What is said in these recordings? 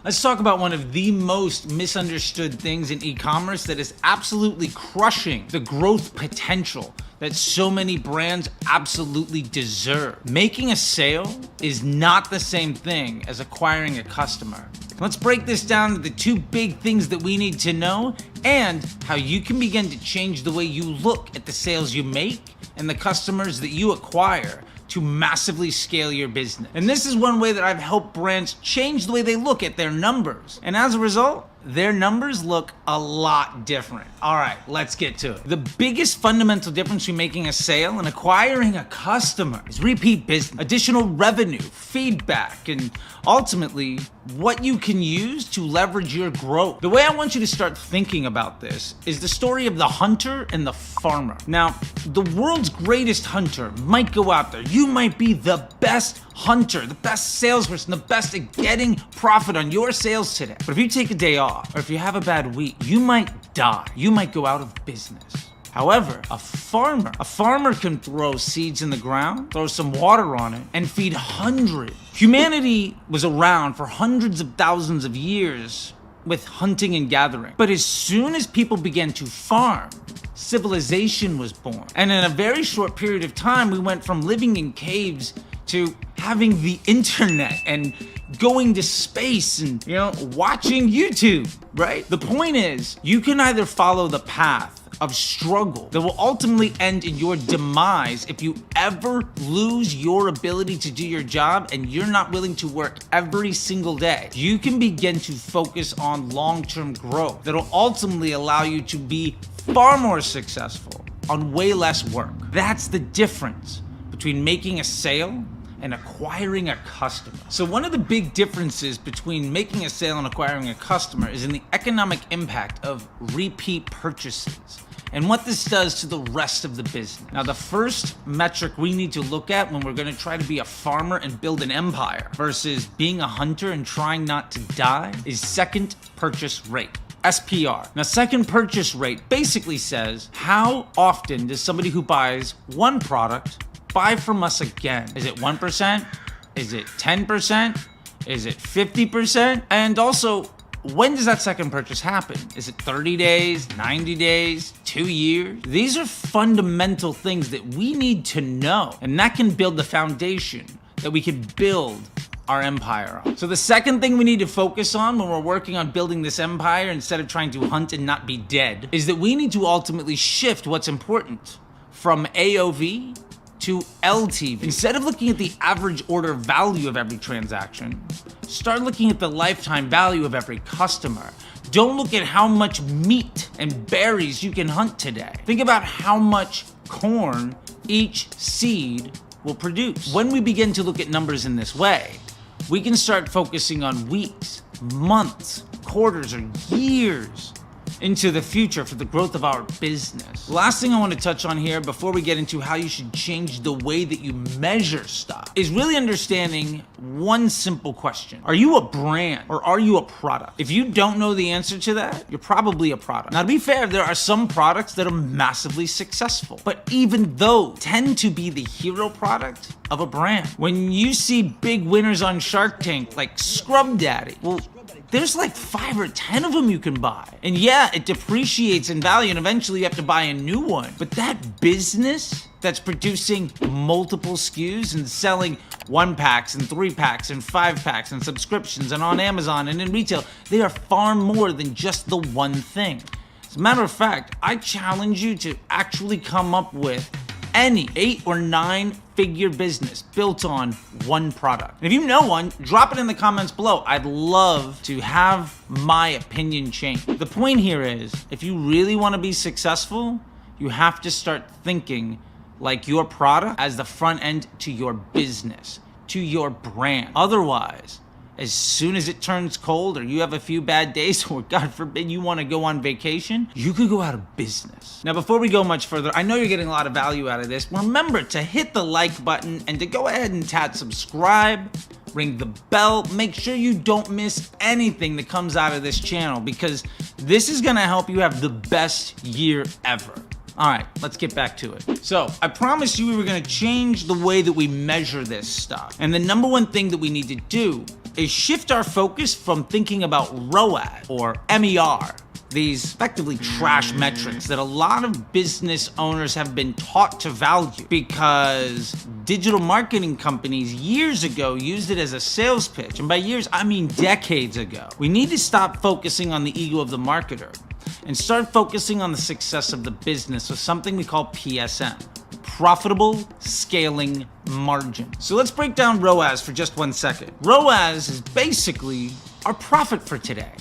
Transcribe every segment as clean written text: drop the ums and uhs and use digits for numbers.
Let's talk about one of the most misunderstood things in e-commerce that is absolutely crushing the growth potential that so many brands absolutely deserve. Making a sale is not the same thing as acquiring a customer. Let's break this down to the two big things that we need to know and how you can begin to change the way you look at the sales you make and the customers that you acquire to massively scale your business. And this is one way that I've helped brands change the way they look at their numbers. And as a result, their numbers look a lot different. All right, let's get to it. The biggest fundamental difference between making a sale and acquiring a customer is repeat business, additional revenue, feedback, and ultimately what you can use to leverage your growth. The way I want you to start thinking about this is the story of the hunter and the farmer. Now, the world's greatest hunter might go out there. You might be the best hunter, the best salesperson, the best at getting profit on your sales today. But if you take a day off, or if you have a bad week, you might die. You might go out of business. However, a farmer can throw seeds in the ground, throw some water on it, and feed hundreds. Humanity was around for hundreds of thousands of years with hunting and gathering. But as soon as people began to farm, civilization was born. And in a very short period of time, we went from living in caves to having the internet and going to space and, watching YouTube, right? The point is, you can either follow the path of struggle that will ultimately end in your demise if you ever lose your ability to do your job and you're not willing to work every single day. You can begin to focus on long-term growth that'll ultimately allow you to be far more successful on way less work. That's the difference between making a sale and acquiring a customer. So one of the big differences between making a sale and acquiring a customer is in the economic impact of repeat purchases and what this does to the rest of the business. Now, the first metric we need to look at when we're gonna try to be a farmer and build an empire versus being a hunter and trying not to die is second purchase rate. SPR. Now, second purchase rate basically says, how often does somebody who buys one product buy from us again? Is it 1%? Is it 10%? Is it 50%? And also, when does that second purchase happen? Is it 30 days, 90 days, 2 years? These are fundamental things that we need to know, and that can build the foundation that we can build our empire on. So the second thing we need to focus on when we're working on building this empire instead of trying to hunt and not be dead is that we need to ultimately shift what's important from AOV to LTV. Instead of looking at the average order value of every transaction, start looking at the lifetime value of every customer. Don't look at how much meat and berries you can hunt today. Think about how much corn each seed will produce. When we begin to look at numbers in this way, we can start focusing on weeks, months, quarters, or years into the future for the growth of our business. Last thing I want to touch on here before we get into how you should change the way that you measure stuff is really understanding one simple question. Are you a brand or are you a product? If you don't know the answer to that, you're probably a product. Now, to be fair, there are some products that are massively successful, but even those tend to be the hero product of a brand. When you see big winners on Shark Tank like Scrub Daddy, well, there's like 5 or 10 of them you can buy. And yeah, it depreciates in value and eventually you have to buy a new one. But that business that's producing multiple SKUs and selling 1-packs and 3-packs and 5-packs and subscriptions and on Amazon and in retail, they are far more than just the one thing. As a matter of fact, I challenge you to actually come up with any 8 or 9 figure business built on one product. And if you know one, drop it in the comments below. I'd love to have my opinion change. The point here is, if you really want to be successful, you have to start thinking like your product as the front end to your business, to your brand. Otherwise, as soon as it turns cold or you have a few bad days or God forbid you want to go on vacation, you could go out of business. Now, before we go much further, I know you're getting a lot of value out of this. Remember to hit the like button and to go ahead and tap subscribe, ring the bell, make sure you don't miss anything that comes out of this channel because this is going to help you have the best year ever. All right, let's get back to it. So I promised you we were gonna change the way that we measure this stuff. And the number one thing that we need to do is shift our focus from thinking about ROAS or MER, these effectively trash metrics that a lot of business owners have been taught to value because digital marketing companies years ago used it as a sales pitch. And by years, I mean decades ago. We need to stop focusing on the ego of the marketer and start focusing on the success of the business with something we call PSM. Profitable Scaling Margin. So let's break down ROAS for just 1 second. ROAS is basically our profit for today.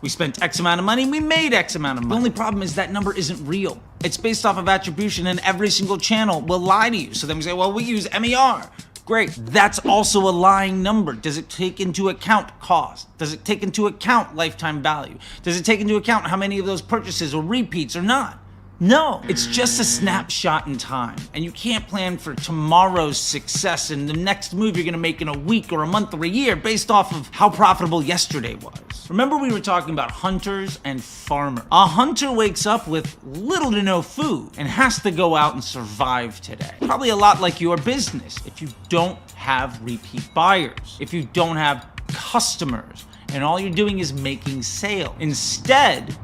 We spent X amount of money, we made X amount of money. The only problem is that number isn't real. It's based off of attribution, and every single channel will lie to you. So then we say, well, we use MER. Great, that's also a lying number. Does it take into account cost? Does it take into account lifetime value? Does it take into account how many of those purchases or repeats or not? No, it's just a snapshot in time, and you can't plan for tomorrow's success and the next move you're gonna make in a week or a month or a year based off of how profitable yesterday was. Remember we were talking about hunters and farmers. A hunter wakes up with little to no food and has to go out and survive today. Probably a lot like your business. If you don't have repeat buyers, if you don't have customers, and all you're doing is making sales. Instead,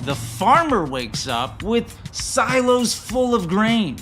the farmer wakes up with silos full of grain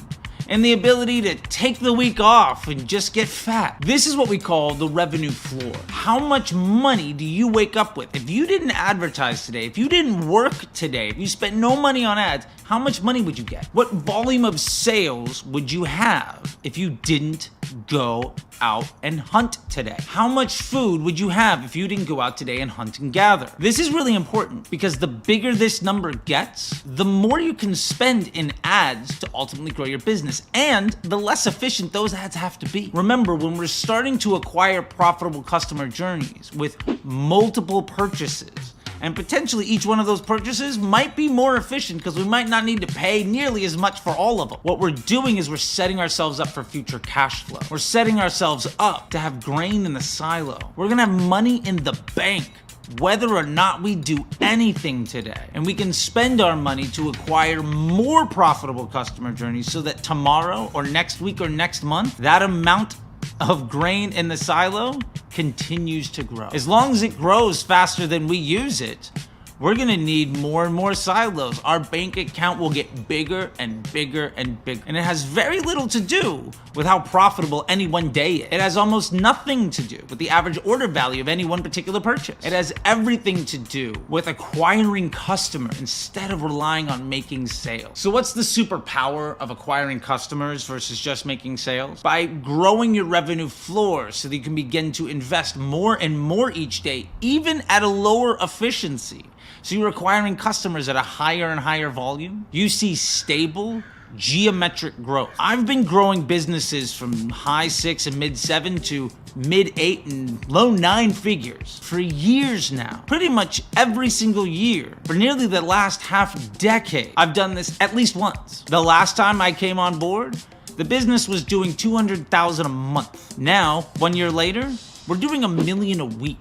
and the ability to take the week off and just get fat. This is what we call the revenue floor. How much money do you wake up with? If you didn't advertise today, if you didn't work today, if you spent no money on ads, how much money would you get? What volume of sales would you have if you didn't go out and hunt today? How much food would you have if you didn't go out today and hunt and gather? This is really important because the bigger this number gets, the more you can spend in ads to ultimately grow your business, and the less efficient those ads have to be. Remember, when we're starting to acquire profitable customer journeys with multiple purchases, and potentially each one of those purchases might be more efficient because we might not need to pay nearly as much for all of them. What we're doing is we're setting ourselves up for future cash flow. We're setting ourselves up to have grain in the silo. We're gonna have money in the bank whether or not we do anything today. And we can spend our money to acquire more profitable customer journeys so that tomorrow or next week or next month, that amount of grain in the silo continues to grow. As long as it grows faster than we use it, we're gonna need more and more silos. Our bank account will get bigger and bigger and bigger. And it has very little to do with how profitable any one day is. It has almost nothing to do with the average order value of any one particular purchase. It has everything to do with acquiring customers instead of relying on making sales. So what's the superpower of acquiring customers versus just making sales? By growing your revenue floor so that you can begin to invest more and more each day, even at a lower efficiency. So you're acquiring customers at a higher and higher volume. You see stable, geometric growth. I've been growing businesses from high 6 and mid 7 to mid 8 and low 9 figures for years now. Pretty much every single year. For nearly the last half decade, I've done this at least once. The last time I came on board, the business was doing $200,000 a month. Now, 1 year later, we're doing $1 million a week.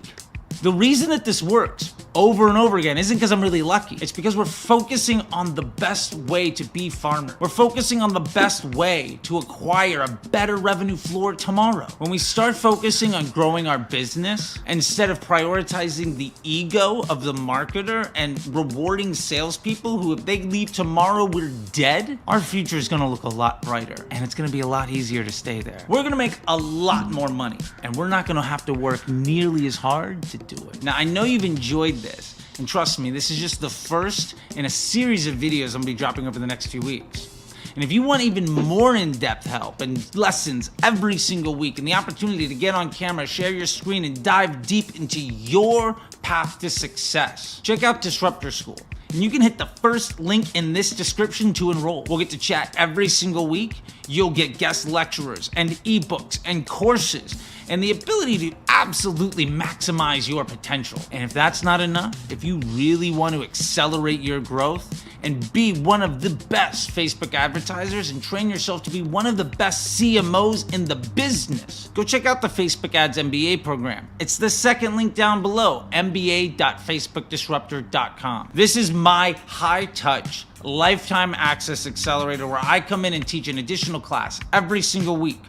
The reason that this works over and over again isn't because I'm really lucky. It's because we're focusing on the best way to be farmer. We're focusing on the best way to acquire a better revenue floor tomorrow. When we start focusing on growing our business instead of prioritizing the ego of the marketer and rewarding salespeople who, if they leave tomorrow, we're dead, our future is gonna look a lot brighter and it's gonna be a lot easier to stay there. We're gonna make a lot more money and we're not gonna have to work nearly as hard to do it. Now, I know you've enjoyed this, and trust me, this is just the first in a series of videos I'm gonna be dropping over the next few weeks. And if you want even more in-depth help and lessons every single week and the opportunity to get on camera, share your screen, and dive deep into your path to success, check out Disruptor School. And you can hit the first link in this description to enroll. We'll get to chat every single week. You'll get guest lecturers and ebooks and courses and the ability to absolutely maximize your potential. And if that's not enough, if you really want to accelerate your growth and be one of the best Facebook advertisers and train yourself to be one of the best CMOs in the business, go check out the Facebook Ads MBA program. It's the second link down below, mba.facebookdisruptor.com. This is my high-touch, lifetime access accelerator where I come in and teach an additional class every single week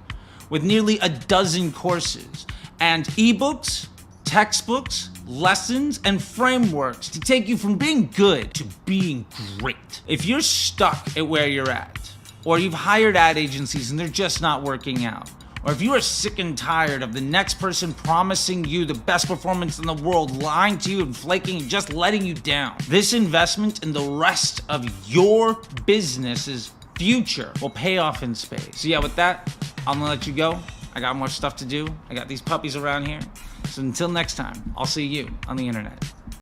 with nearly a dozen courses and ebooks, textbooks, lessons, and frameworks to take you from being good to being great. If you're stuck at where you're at, or you've hired ad agencies and they're just not working out, or if you are sick and tired of the next person promising you the best performance in the world, lying to you and flaking and just letting you down, this investment in the rest of your business's future will pay off in spades. So yeah, with that, I'm gonna let you go. I got more stuff to do. I got these puppies around here. So until next time, I'll see you on the internet.